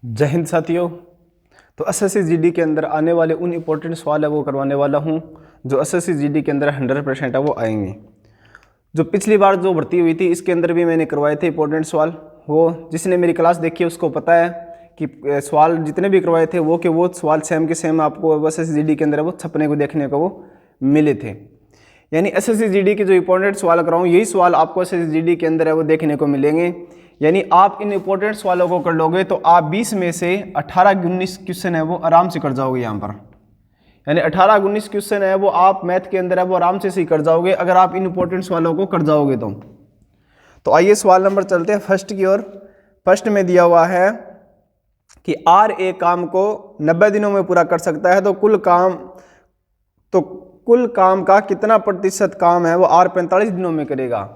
जय हिंद साथियों। तो एसएससी जीडी के अंदर आने वाले उन इम्पोर्टेंट सवाल है वो करवाने वाला हूँ जो एसएससी जीडी के अंदर 100% है वो आएंगे। जो पिछली बार जो भर्ती हुई थी इसके अंदर भी मैंने करवाए थे इंपॉर्टेंट सवाल। वो जिसने मेरी क्लास देखी है उसको पता है कि सवाल जितने भी करवाए थे वो सवाल सेम के सेम आपको एसएससी जीडी के अंदर वो छपने को देखने को वो मिले थे। यानी एसएससी जीडी के जो इंपॉर्टेंट सवाल कराऊँ यही सवाल आपको एसएससी जीडी के अंदर है वो देखने को मिलेंगे। यानी आप इन इंपॉर्टेंट सवालों को कर लोगे तो आप 20 में से 18-19 क्वेश्चन है वो आराम से कर जाओगे यहाँ पर। यानी 18-19 क्वेश्चन है वो आप मैथ के अंदर है वो आराम से कर जाओगे अगर आप इन इंपॉर्टेंट सवालों को कर जाओगे तो आइए सवाल नंबर चलते हैं फर्स्ट की ओर। फर्स्ट में दिया हुआ है कि आर एक काम को 90 दिनों में पूरा कर सकता है तो कुल काम का कितना प्रतिशत काम है वो आर 45 दिनों में करेगा।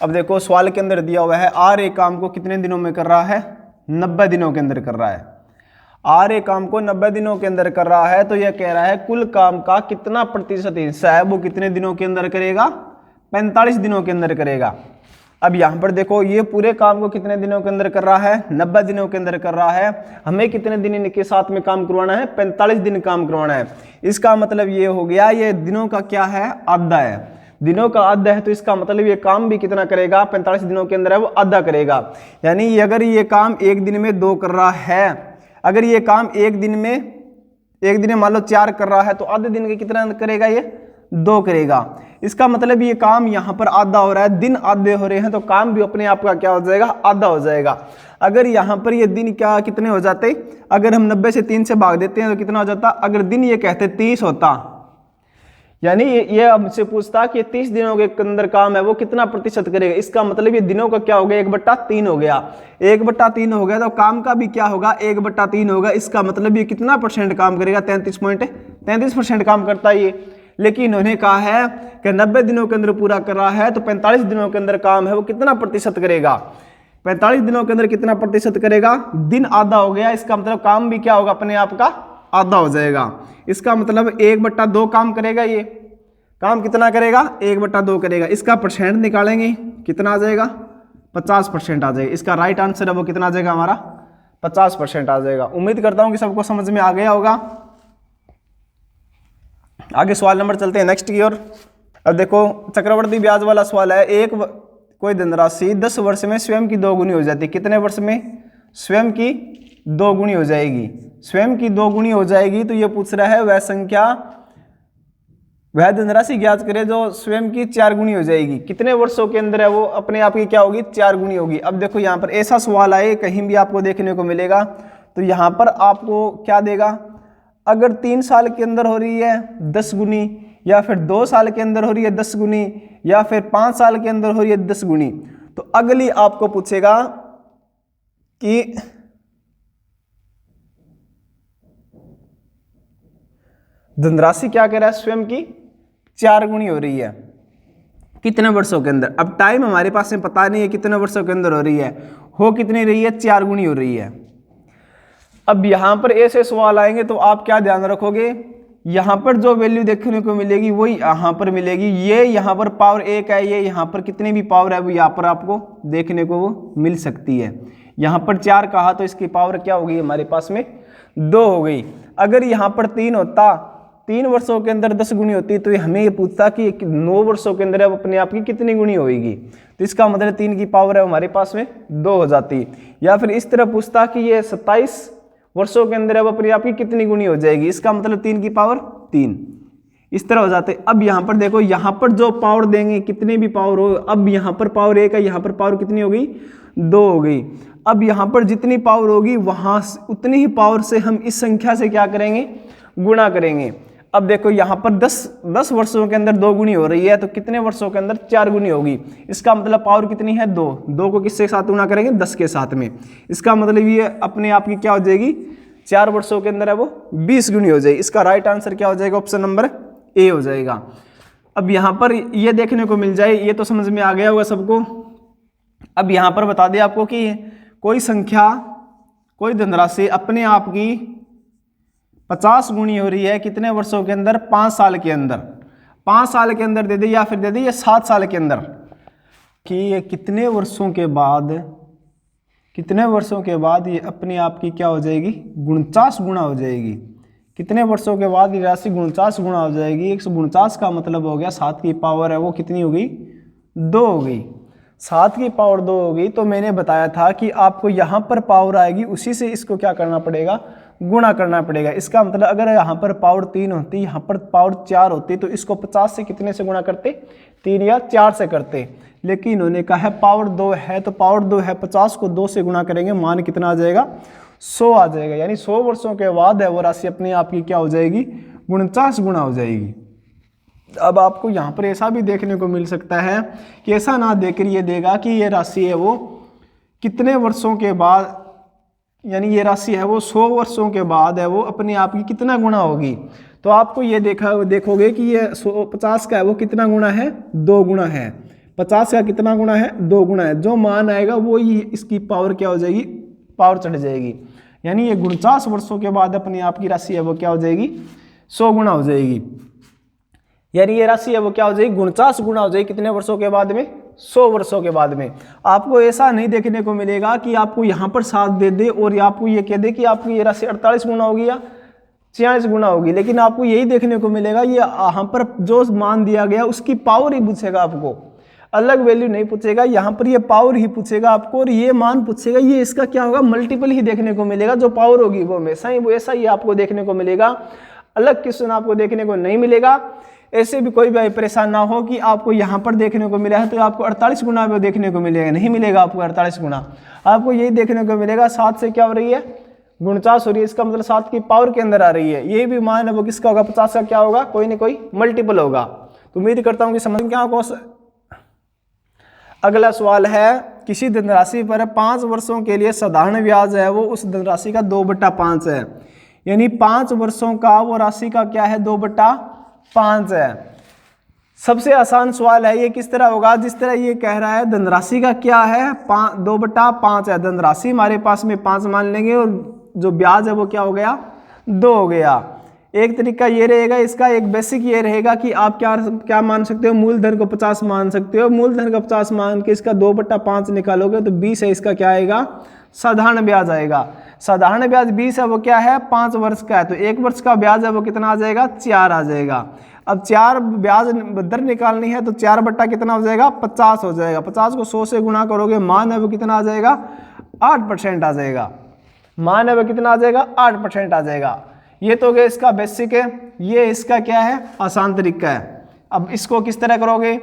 अब देखो सवाल के अंदर दिया हुआ है आर एक काम को कितने दिनों में कर रहा है, 90 दिनों के अंदर कर रहा है। आर एक काम को 90 दिनों के अंदर कर रहा है तो यह कह रहा है कुल काम का कितना प्रतिशत हिस्सा है वो कितने दिनों के अंदर करेगा, 45 दिनों के अंदर करेगा। अब यहाँ पर देखो ये पूरे काम को कितने दिनों के अंदर कर रहा है, 90 दिनों के अंदर कर रहा है। हमें कितने दिन के साथ में काम करवाना है, 45 दिन काम करवाना है। इसका मतलब ये हो गया ये दिनों का क्या है, आधा है। दिनों का आधा है तो इसका मतलब ये काम भी कितना करेगा, 45 दिनों के अंदर है वो आधा करेगा। यानी अगर ये काम एक दिन में 2 कर रहा है, अगर ये काम एक दिन में मान लो 4 कर रहा है तो आधे दिन के कितना करेगा, ये 2 करेगा। इसका मतलब ये काम यहाँ पर आधा हो रहा है, दिन आधे हो रहे हैं तो काम भी अपने आप का क्या हो जाएगा, आधा हो जाएगा। अगर यहाँ पर ये दिन क्या कितने हो जाते, अगर हम 90 से 3 से भाग देते हैं तो कितना हो जाता, अगर दिन ये कहते 30 होता, यानी ये हमसे पूछता कि 30 दिनों के अंदर काम है वो कितना प्रतिशत करेगा। इसका मतलब ये दिनों का क्या हो गया, 1/3 हो गया। 1/3 हो गया तो काम का भी क्या होगा, 1/3 होगा। इसका मतलब ये कितना परसेंट काम करेगा, 33% काम करता है ये। लेकिन इन्होंने कहा है कि 90 दिनों के अंदर पूरा कर रहा है तो 45 दिनों के अंदर काम है वो कितना प्रतिशत करेगा, 45 दिनों के अंदर कितना प्रतिशत करेगा, दिन आधा हो गया। इसका मतलब काम भी क्या होगा, अपने आप का आधा हो जाएगा। इसका मतलब 1/2 काम करेगा, ये काम कितना करेगा, 1/2 करेगा। इसका परसेंट निकालेंगे कितना आ जाएगा, 50% आ जाएगा। इसका राइट आंसर है वो कितना आ जाएगा, हमारा 50% आ जाएगा। उम्मीद करता हूं कि सबको समझ में आ गया होगा। आगे सवाल नंबर चलते हैं नेक्स्ट की ओर। अब देखो चक्रवर्ती ब्याज वाला सवाल है। कोई धनराशि 10 वर्ष में स्वयं की 2 गुनी हो जाती है। कितने वर्ष में स्वयं की 2 गुनी हो जाएगी, स्वयं की 2 गुनी हो जाएगी। तो ये पूछ रहा है वह धनराशि ज्ञात करे जो स्वयं की 4 गुनी हो जाएगी। कितने वर्षों के अंदर है वो अपने आप की क्या होगी, 4 गुनी होगी। अब देखो यहाँ पर ऐसा सवाल आए कहीं भी आपको देखने को मिलेगा तो यहाँ पर आपको क्या देगा, अगर 3 साल के अंदर हो रही है 10 गुनी, या फिर 2 साल के अंदर हो रही है 10 गुनी, या फिर 5 साल के अंदर हो रही है 10 गुनी, तो अगली आपको पूछेगा कि धनराशि क्या कह रहा है, स्वयं की 4 गुनी हो रही है कितने वर्षों के अंदर। अब टाइम हमारे पास में पता नहीं है कितने वर्षों के अंदर हो रही है, हो कितनी रही है, 4 गुनी हो रही है। अब यहां पर ऐसे सवाल आएंगे तो आप क्या ध्यान रखोगे, यहां पर जो वैल्यू देखने को मिलेगी वही यहां पर मिलेगी। ये यहां पर पावर 1 है, ये यहां पर कितनी भी पावर है वो यहां पर आपको देखने को वो मिल सकती है। यहां पर 4 कहा तो इसकी पावर क्या होगी, हमारे पास में 2 हो गई। अगर यहां पर 3 होता, 3 वर्षों के अंदर 10 गुनी होती तो हमें ये पूछता कि 9 वर्षों के अंदर अब अपने आप की कितनी गुनी होगी। तो इसका मतलब 3 की पावर है हमारे पास में 2 हो जाती। या फिर इस तरह पूछता कि ये 27 वर्षों के अंदर अब अपने आप की कितनी गुनी हो जाएगी। इसका मतलब 3 की पावर 3, इस तरह हो जाते। अब यहाँ पर देखो, यहाँ पर जो पावर देंगे कितनी भी पावर हो, अब यहाँ पर पावर 1 है, यहाँ पर पावर कितनी हो गई, 2 हो गई। अब यहाँ पर जितनी पावर होगी वहां उतनी ही पावर से हम इस संख्या से क्या करेंगे, गुणा करेंगे। अब देखो यहाँ पर 10 वर्षों के अंदर 2 गुनी हो रही है तो कितने वर्षों के अंदर 4 गुनी होगी। इसका मतलब पावर कितनी है, 2 को किसके साथ गुणा करेंगे, 10 के साथ में। इसका मतलब ये अपने आप की क्या हो जाएगी, 4 वर्षों के अंदर है वो 20 गुनी हो जाएगी। इसका राइट आंसर क्या हो जाएगा, ऑप्शन नंबर ए हो जाएगा। अब यहाँ पर ये देखने को मिल जाए, ये तो समझ में आ गया होगा सबको। अब यहाँ पर बता दें आपको कि कोई संख्या, कोई धनराशि अपने आप की 50 गुनी हो रही है कितने वर्षों के अंदर, 5 साल के अंदर। 5 साल के अंदर दे दे या फिर दे दे ये 7 साल के अंदर, कि ये कितने वर्षों के बाद कितने वर्षों के बाद ये अपने आप की क्या हो जाएगी, 49 गुना हो जाएगी। कितने वर्षों के बाद ये राशि 49 गुना हो जाएगी। 149 का मतलब हो गया 7 की पावर है वो कितनी हो गई, 2 हो गई। 7 की पावर 2 हो गई। तो मैंने बताया था कि आपको यहाँ पर पावर आएगी, उसी से इसको क्या करना पड़ेगा, गुणा करना पड़ेगा। इसका मतलब अगर यहाँ पर पावर 3 होती, यहाँ पर पावर 4 होती, तो इसको 50 से कितने से गुणा करते, 3 या 4 से करते। लेकिन इन्होंने कहा है पावर 2 है, तो पावर 2 है, 50 को 2 से गुणा करेंगे, मान कितना आ जाएगा, 100 आ जाएगा। यानी 100 वर्षों के बाद है वो राशि अपने आप की क्या हो जाएगी, 49 गुना हो जाएगी। अब आपको यहाँ पर ऐसा भी देखने को मिल सकता है कि ऐसा ना देकर ये देगा कि ये राशि है वो कितने वर्षों के बाद, यानी ये राशि है वो 100 वर्षों के बाद है वो अपने आप की कितना गुना होगी। तो आपको ये देखोगे कि ये 50 का है वो कितना गुना है, 2 गुना है। 50 का कितना गुना है, 2 गुना है। जो मान आएगा वो ही इसकी पावर क्या हो जाएगी, पावर चढ़ जाएगी। यानी ये 49 वर्षों के बाद अपने आप की राशि है वो क्या हो जाएगी, 100 गुना हो जाएगी। यानी ये राशि है वो क्या हो जाएगी, 49 गुना हो जाएगी। कितने वर्षों के बाद में, 100 वर्षों के बाद में। आपको ऐसा नहीं देखने को मिलेगा कि आपको यहाँ पर 7 दे दे और आपको ये कह दे कि आपकी ये राशि 48 गुना होगी या 46 गुना होगी। लेकिन आपको यही देखने को मिलेगा ये यहाँ पर जो मान दिया गया उसकी पावर ही पूछेगा आपको, अलग वैल्यू नहीं पूछेगा। यहाँ पर ये पावर ही पूछेगा आपको और ये मान पूछेगा। ये इसका क्या होगा, मल्टीपल ही देखने को मिलेगा। जो पावर होगी वो हमेशा ही वो ऐसा ही आपको देखने को मिलेगा, अलग क्वेश्चन आपको देखने को नहीं मिलेगा। ऐसे भी कोई भी परेशान ना हो कि आपको यहाँ पर देखने को मिला है तो आपको 48 गुना पे देखने को मिलेगा, नहीं मिलेगा आपको 48 गुना। आपको यही देखने को मिलेगा 7 से क्या हो रही है, 49 हो रही है। इसका मतलब 7 की पावर के अंदर आ रही है। ये भी मान है वो किसका होगा, 50 का क्या होगा, कोई ना कोई मल्टीपल होगा। तो उम्मीद करता हूँ कि समझ क्या होगा। अगला सवाल है, किसी धनराशि पर 5 वर्षों के लिए साधारण ब्याज है वो उस धनराशि का 2/5 है। यानी 5 वर्षों का वो राशि का क्या है, 2/5 है। सबसे आसान सवाल है ये। किस तरह होगा, जिस तरह ये कह रहा है धनराशि का क्या है, 2/5 है। धनराशि हमारे पास में 5 मान लेंगे और जो ब्याज है वो क्या हो गया, 2 हो गया। एक तरीका ये रहेगा इसका, एक बेसिक ये रहेगा कि आप क्या मान सकते हो, मूलधन को 50 मान सकते हो। मूलधन का 50 मान के इसका 2/5 निकालोगे तो 20 है, इसका क्या आएगा, साधारण ब्याज आएगा। साधारण ब्याज 20 है वो क्या है, 5 वर्ष का है। तो 1 वर्ष का ब्याज है वो कितना आ जाएगा, 4 आ जाएगा। अब 4 ब्याज दर निकालनी है तो 4 बट्टा कितना हो जाएगा, 50 हो जाएगा। 50 को 100 से गुणा करोगे, मान है वो कितना आ जाएगा, 8% आ जाएगा। मान है वो कितना आ जाएगा, 8% आ जाएगा। ये तो गया इसका बेसिक है। ये इसका क्या है, आसान तरीका है। अब इसको किस तरह करोगे,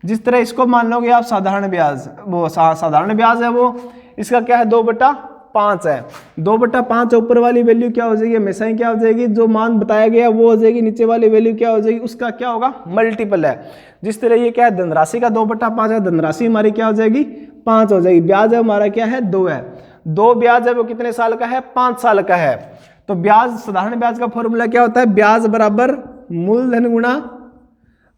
जिस तरह इसको मान लोगे आप साधारण ब्याज, वो साधारण ब्याज है वो इसका क्या है, 2/5 है। 2/5 ऊपर वाली वैल्यू क्या हो जाएगी, हमेशा ही क्या हो जाएगी, जो मान बताया गया वो हो जाएगी। नीचे वाली वैल्यू क्या हो जाएगी, उसका क्या होगा, मल्टीपल है। जिस तरह ये क्या है, धनराशि का 2/5 है, धनराशि हमारी क्या हो जाएगी, 5 हो जाएगी। ब्याज है हमारा क्या है, 2 है। 2 ब्याज है वो कितने साल का है, 5 साल का है। तो ब्याज, साधारण ब्याज का फॉर्मूला क्या होता है, ब्याज बराबर मूलधन गुणा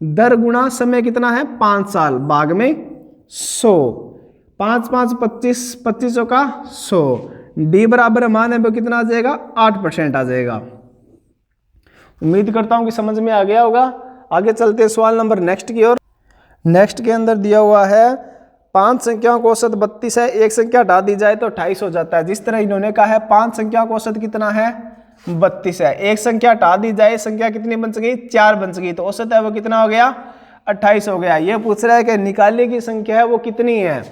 दर गुणा समय कितना है, 5 साल, भाग में 100। 5 5 25, 25 का 100। डी बराबर मान है वो कितना आ जाएगा, 8% आ जाएगा। उम्मीद करता हूं कि समझ में आ गया होगा। आगे चलते हैं सवाल नंबर नेक्स्ट की ओर। नेक्स्ट के अंदर दिया हुआ है 5 संख्याओं का औसत 32 है, एक संख्या हटा दी जाए तो 28 हो जाता है। जिस तरह इन्होंने कहा है 5 संख्याओं का औसत कितना है, 32 है। एक संख्या हटा दी जाए, संख्या कितनी बन सकी, 4 बन सकी, तो औसत है वो कितना हो गया, 28 हो गया। ये पूछ रहा है कि निकालने की संख्या है वो कितनी है।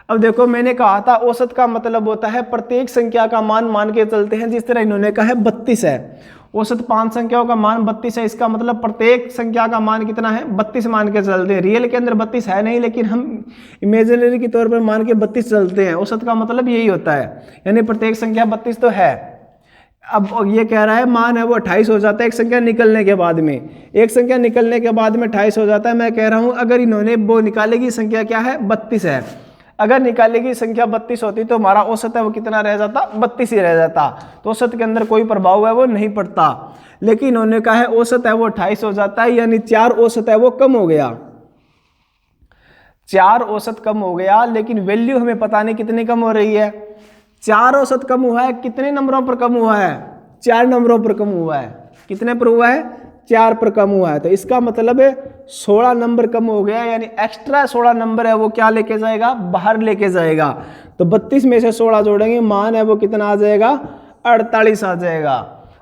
अब देखो मैंने कहा था औसत का मतलब होता है प्रत्येक संख्या का मान के चलते हैं। जिस तरह इन्होंने कहा है 32 है, औसत 5 संख्याओं का मान 32 है, इसका मतलब प्रत्येक संख्या का मान कितना है, 32 मान के चलते हैं। रियल के अंदर 32 है नहीं, लेकिन हम इमेजिनरी के तौर पर मान के 32 चलते हैं। औसत का मतलब यही होता है, यानी प्रत्येक संख्या 32 तो है। अब ये कह रहा है मान है वो 28 हो जाता है एक संख्या निकलने के बाद में। एक संख्या निकलने के बाद में 28 हो जाता है। मैं कह रहा हूं अगर इन्होंने वो निकालेगी संख्या क्या है, 32 है। अगर निकालेगी संख्या 32 होती तो हमारा औसत है वो कितना रह जाता, 32 ही रह जाता। तो औसत के अंदर कोई प्रभाव है वो नहीं पड़ता। लेकिन इन्होंने कहा है औसत है वो 28 हो जाता है, यानी 4 औसत है वो कम हो गया। 4 औसत कम हो गया, लेकिन वैल्यू हमें पता नहीं कितनी कम हो रही है। 4 औसत कम हुआ है, कितने नंबरों पर कम हुआ है, 4 नंबरों पर कम हुआ है। कितने पर हुआ है, 4 पर कम हुआ है, तो इसका मतलब है 16 नंबर कम हो गया, यानी एक्स्ट्रा 16 नंबर है वो क्या लेके जाएगा, बाहर लेके जाएगा। तो 32 में से 16 जोड़ेंगे, मान है वो कितना आ जाएगा, 48 आ जाएगा।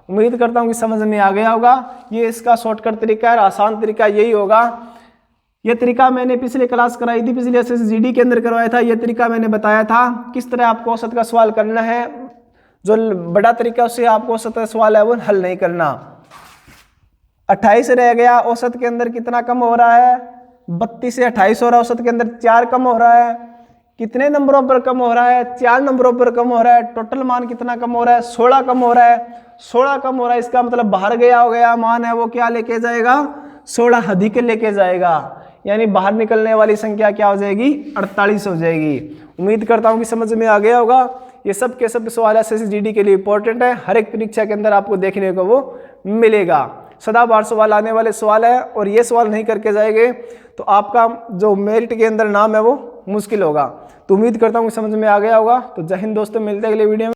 उम्मीद करता हूँ कि समझ में आ गया होगा। ये इसका शॉर्टकट तरीका है, आसान तरीका यही होगा। ये तरीका मैंने पिछले क्लास कराई थी, पिछले SSGD के अंदर करवाया था। ये तरीका मैंने बताया था किस तरह आपको औसत का सवाल करना है। जो बड़ा तरीका उससे आपको औसत का सवाल है वो हल नहीं करना। 28 रह गया, औसत के अंदर कितना कम हो रहा है, 32 से 28 हो रहा है, औसत के अंदर 4 कम हो रहा है। कितने नंबरों पर कम हो रहा है, 4 नंबरों पर कम हो रहा है। टोटल मान कितना कम हो रहा है, 16 कम हो रहा है। 16 कम हो रहा है, इसका मतलब बाहर गया हो गया, मान है वो क्या लेके जाएगा, 16 अधिक लेके जाएगा, यानी बाहर निकलने वाली संख्या क्या हो जाएगी, 48 हो जाएगी। उम्मीद करता हूँ कि समझ में आ गया होगा। ये सब के सब सवाल SSGD के लिए इंपॉर्टेंट है, हर एक परीक्षा के अंदर आपको देखने को वो मिलेगा। सदाबहार सवाल आने वाले सवाल है, और ये सवाल नहीं करके जाएंगे तो आपका जो मेरिट के अंदर नाम है वो मुश्किल होगा। तो उम्मीद करता हूँ कि समझ में आ गया होगा। तो जय हिंद दोस्तों, मिलते हैं अगले वीडियो में।